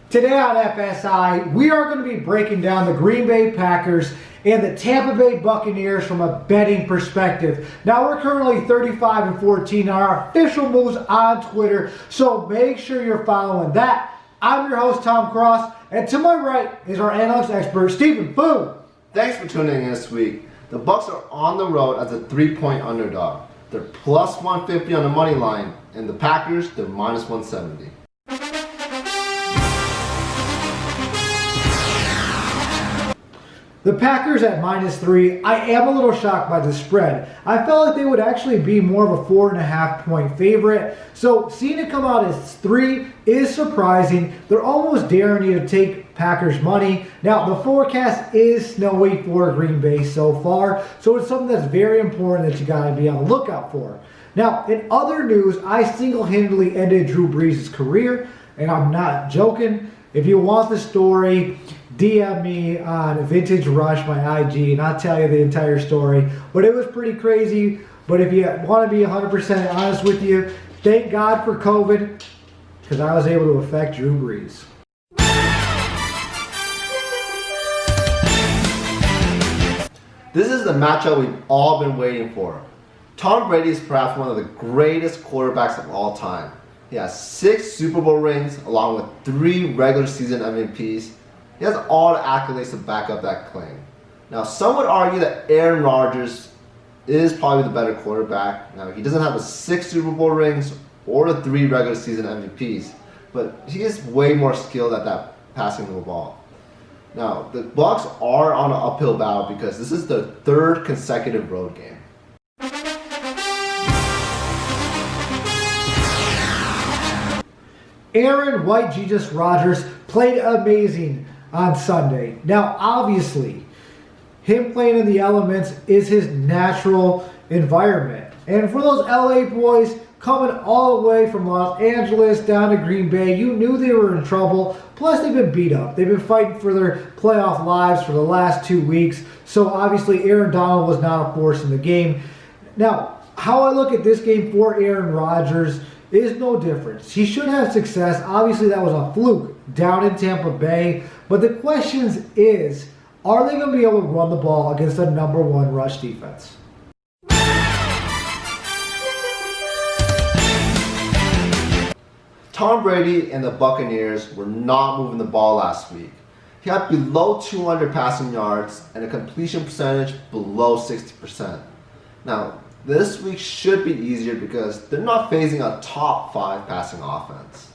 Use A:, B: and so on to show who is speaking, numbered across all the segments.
A: Today on FSI, we are going to be breaking down the Green Bay Packers and the Tampa Bay Buccaneers from a betting perspective. Now, we're currently 35-14 on our official moves on Twitter, so make sure you're following that. I'm your host, Tom Cross, and to my right is our analytics expert, Stephen Fu.
B: Thanks for tuning in this week. The Bucs are on the road as a 3-point underdog. They're plus 150 on the money line, and the Packers, they're minus 170.
A: The Packers at -3, I am a little shocked by the spread. I felt like they would actually be more of a 4.5 point favorite. So seeing it come out as 3 is surprising. They're almost daring you to take Packers money. Now the forecast is snowy for Green Bay so far. So it's something that's very important that you gotta be on the lookout for. Now in other news, I single-handedly ended Drew Brees' career, and I'm not joking. If you want the story, DM me on Vintage Rush, my IG, and I'll tell you the entire story. But it was pretty crazy. But if you want to be 100% honest with you, thank God for COVID, because I was able to affect Drew Brees.
B: This is the matchup we've all been waiting for. Tom Brady is perhaps one of the greatest quarterbacks of all time. He has 6 Super Bowl rings along with 3 regular season MVPs. He has all the accolades to back up that claim. Now, some would argue that Aaron Rodgers is probably the better quarterback. Now, he doesn't have the 6 Super Bowl rings or the 3 regular season MVPs, but he is way more skilled at that passing the ball. Now, the Bucs are on an uphill battle because this is their 3rd consecutive road game.
A: Aaron White Jesus Rodgers played amazing on Sunday. Now, obviously, him playing in the elements is his natural environment. And for those LA boys coming all the way from Los Angeles down to Green Bay, you knew they were in trouble. Plus, they've been beat up. They've been fighting for their playoff lives for the last 2 weeks. So, obviously, Aaron Donald was not a force in the game. Now, how I look at this game for Aaron Rodgers is no difference. He should have success. Obviously, that was a fluke down in Tampa Bay. But the question is, are they going to be able to run the ball against a #1 rush defense?
B: Tom Brady and the Buccaneers were not moving the ball last week. He had below 200 passing yards and a completion percentage below 60%. Now, this week should be easier because they're not facing a top 5 passing offense.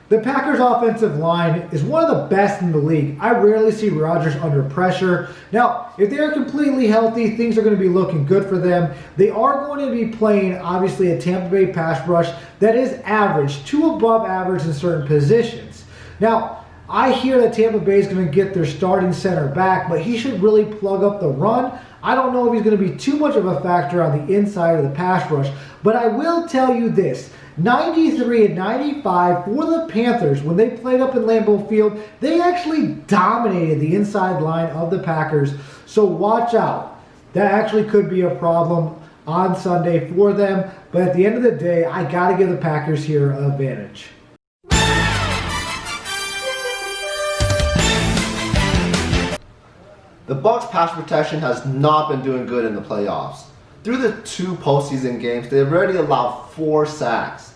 A: The Packers' offensive line is one of the best in the league. I rarely see Rodgers under pressure. Now, if they're completely healthy, things are going to be looking good for them. They are going to be playing, obviously, a Tampa Bay pass rush that is average to above average in certain positions. Now, I hear that Tampa Bay is going to get their starting center back, but he should really plug up the run. I don't know if he's going to be too much of a factor on the inside of the pass rush, but I will tell you this. 93-95 for the Panthers when they played up in Lambeau Field. They actually dominated the inside line of the Packers, so watch out. That actually could be a problem on Sunday for them, but at the end of the day, I got to give the Packers here an advantage.
B: The Bucs' pass protection has not been doing good in the playoffs. Through the 2 postseason games, they've already allowed 4 sacks.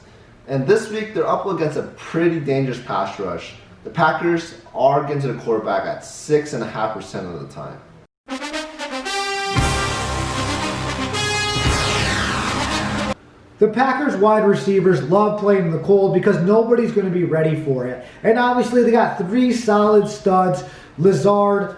B: And this week, they're up against a pretty dangerous pass rush. The Packers are getting to the quarterback at 6.5% of the time.
A: The Packers wide receivers love playing in the cold because nobody's going to be ready for it. And obviously, they got 3 solid studs, Lazard,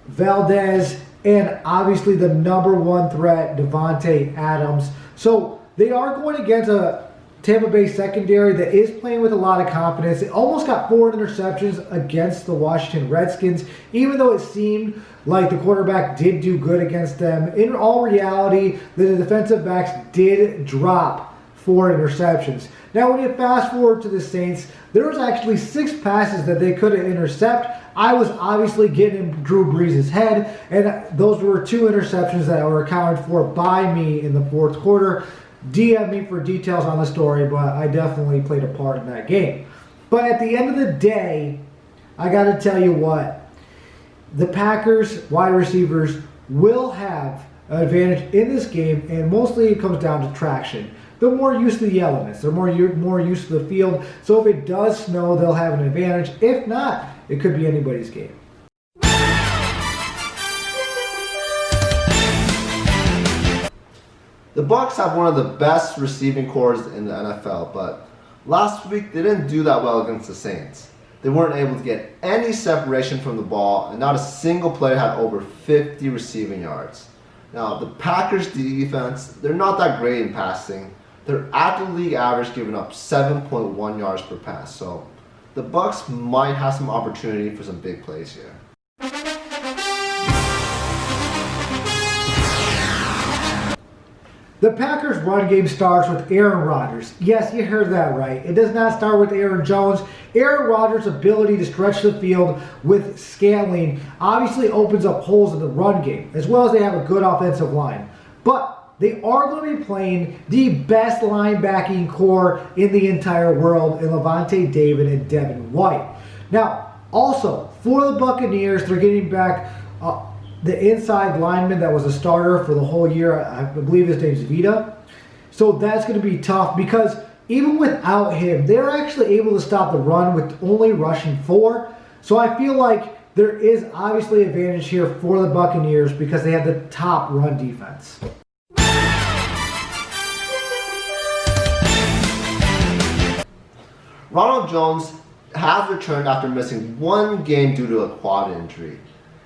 A: Valdez, and obviously the #1 threat, Devontae Adams. So they are going against a Tampa Bay secondary that is playing with a lot of confidence. It almost got 4 interceptions against the Washington Redskins, even though it seemed like the quarterback did do good against them. In all reality, the defensive backs did drop 4 interceptions. Now, when you fast forward to the Saints, there was actually 6 passes that they could have intercepted. I was obviously getting in Drew Brees' head, and those were 2 interceptions that were accounted for by me in the 4th quarter. DM me for details on the story, but I definitely played a part in that game. But at the end of the day, I got to tell you what, the Packers wide receivers will have an advantage in this game, and mostly it comes down to traction. They're more used to the elements. They're more used to the field. So if it does snow, they'll have an advantage. If not, it could be anybody's game.
B: The Bucs have one of the best receiving corps in the NFL, but last week they didn't do that well against the Saints. They weren't able to get any separation from the ball, and not a single player had over 50 receiving yards. Now, the Packers defense, they're not that great in passing. They're at the league average, giving up 7.1 yards per pass. So the Bucs might have some opportunity for some big plays here.
A: The Packers' run game starts with Aaron Rodgers. Yes, you heard that right. It does not start with Aaron Jones. Aaron Rodgers' ability to stretch the field with Scantling obviously opens up holes in the run game, as well as they have a good offensive line. But they are going to be playing the best linebacking core in the entire world in Levante David and Devin White. Now, also, for the Buccaneers, they're getting back the inside lineman that was a starter for the whole year. I believe his name's Vita. So that's going to be tough because even without him, they're actually able to stop the run with only rushing 4. So I feel like there is obviously advantage here for the Buccaneers because they have the top run defense.
B: Ronald Jones has returned after missing 1 game due to a quad injury.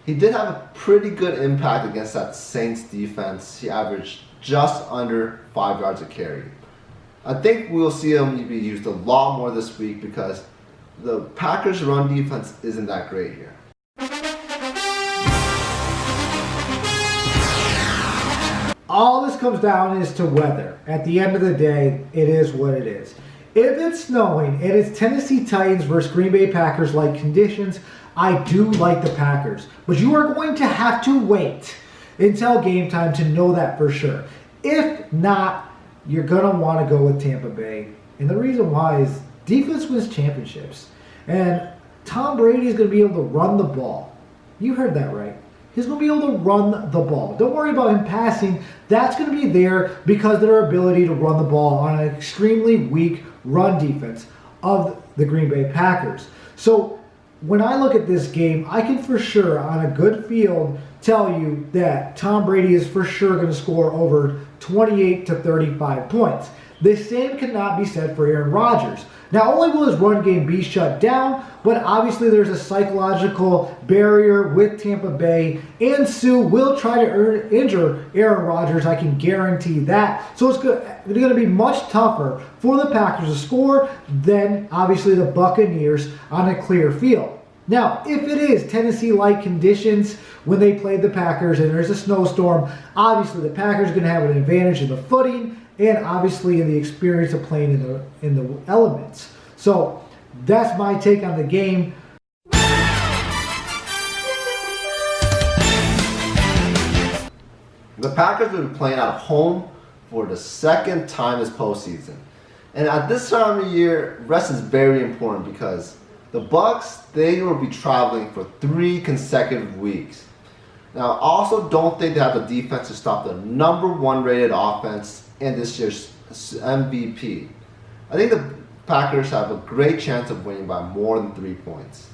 B: He did have a pretty good impact against that Saints defense. He averaged just under 5 yards a carry. I think we'll see him be used a lot more this week because the Packers' run defense isn't that great here.
A: All this comes down is to weather. At the end of the day, it is what it is. If it's snowing and it's Tennessee Titans versus Green Bay Packers like conditions, I do like the Packers. But you are going to have to wait until game time to know that for sure. If not, you're going to want to go with Tampa Bay. And the reason why is defense wins championships. And Tom Brady is going to be able to run the ball. You heard that right. He's going to be able to run the ball. Don't worry about him passing. That's going to be there because of their ability to run the ball on an extremely weak run defense of the Green Bay Packers. So when I look at this game, I can for sure, on a good field, tell you that Tom Brady is for sure going to score over 28 to 35 points. The same cannot be said for Aaron Rodgers. Not only will his run game be shut down, but obviously there's a psychological barrier with Tampa Bay, and Sue will try to injure Aaron Rodgers. I can guarantee that. So it's going to be much tougher for the Packers to score than obviously the Buccaneers on a clear field. Now, if it is Tennessee-like conditions when they played the Packers and there's a snowstorm, obviously the Packers are going to have an advantage in the footing and obviously in the experience of playing in the elements. So that's my take on the game.
B: The Packers will be playing at home for the 2nd time this postseason. And at this time of year, rest is very important because the Bucs, they will be traveling for 3 consecutive weeks. Now, I also don't think they have the defense to stop the #1 rated offense and this year's MVP. I think the Packers have a great chance of winning by more than 3 points.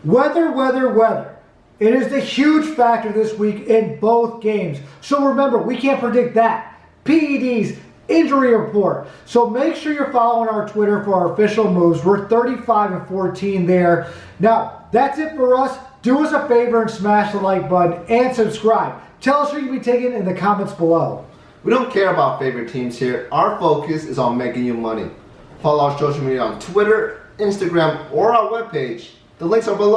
A: Weather. It is the huge factor this week in both games. So remember, we can't predict that. PEDs, injury report. So make sure you're following our Twitter for our official moves. We're 35-14 there. Now, that's it for us. Do us a favor and smash the like button and subscribe. Tell us who you'll be taking in the comments below.
B: We don't care about favorite teams here. Our focus is on making you money. Follow our social media on Twitter, Instagram, or our webpage. The links are below.